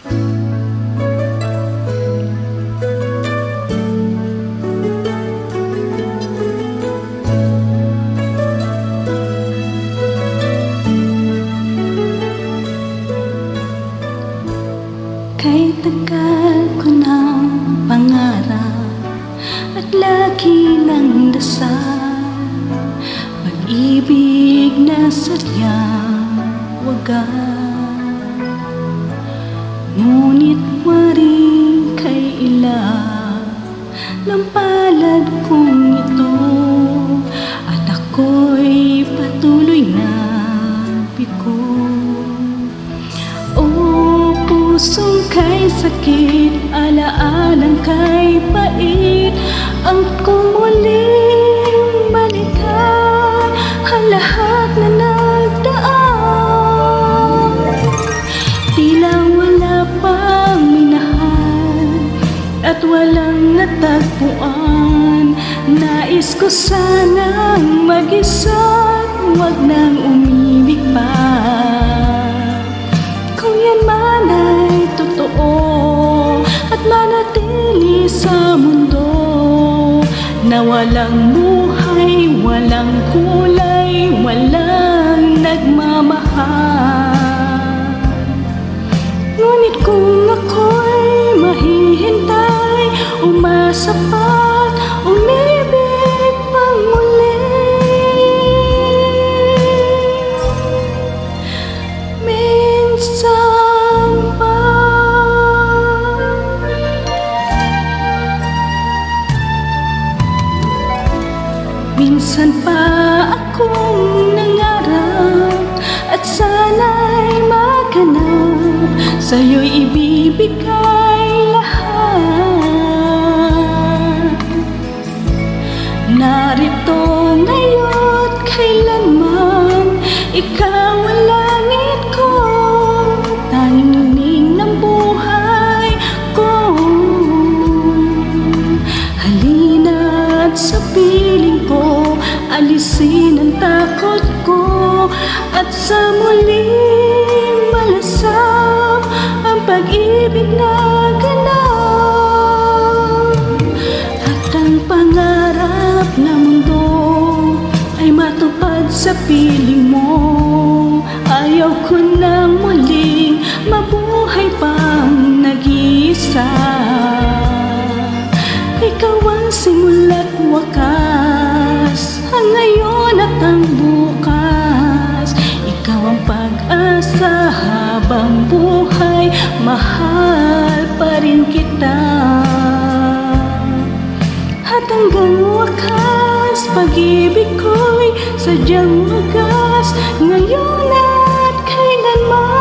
Kay tagal ko ng pangarap at lagi ng dasal, pag-ibig na sadyang wagas. Ngunit waring kay ilang ng palad kong ito, at ako'y patuloy na bigo. Pusong kay sakit, alaalang kay pait, ang kumuling balikan ang lahat na nagdaan. Tila wala pang minahal at walang natagpuan. Nais ko sanang mag-isa, wag nang umibig pa. Kung yan man ay totoo at manatili sa mundo na walang buhay, walang kulay, walang nagmamahal. Ngunit kung ako'y mahihintay, umasa pa't umibig pang muli, minsan pa akong nangarap at sana'y maganap, sa'yo'y ibibigay lahat. Narito ngayon't kailanman, ikaw ang langit ko, tanging nining ng buhay ko. Halina't sa piling ko, alisin ang takot ko, at sa muling malasap ang pag-ibig na ganap. At ang pangarap na mundo ay matupad sa piling mo. Ayaw ko nang muling mabuhay pang nag-iisa. Ikaw ang simula't wakas, ang ngayon at ang bukas. Ikaw ang pag-asa habang buhay, mahal pa rin kita. At hanggang wakas, pag-ibig ko'y sadyang wagas, ngayon at kailanman.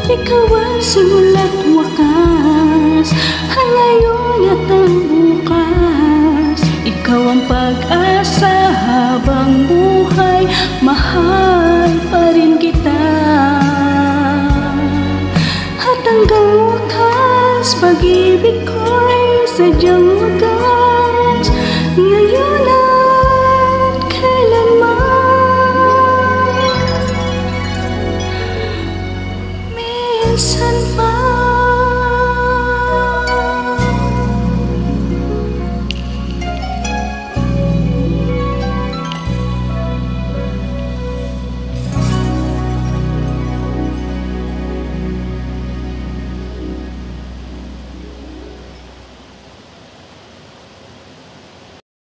Ikaw ang simula't wakas, ang ngayon at ang bukas. Ikaw ang pag-asa habang buhay, mahal pa rin kita. At hanggang wakas, pag-ibig ko'y sadyang wagas, ngayon at kailanman. Minsan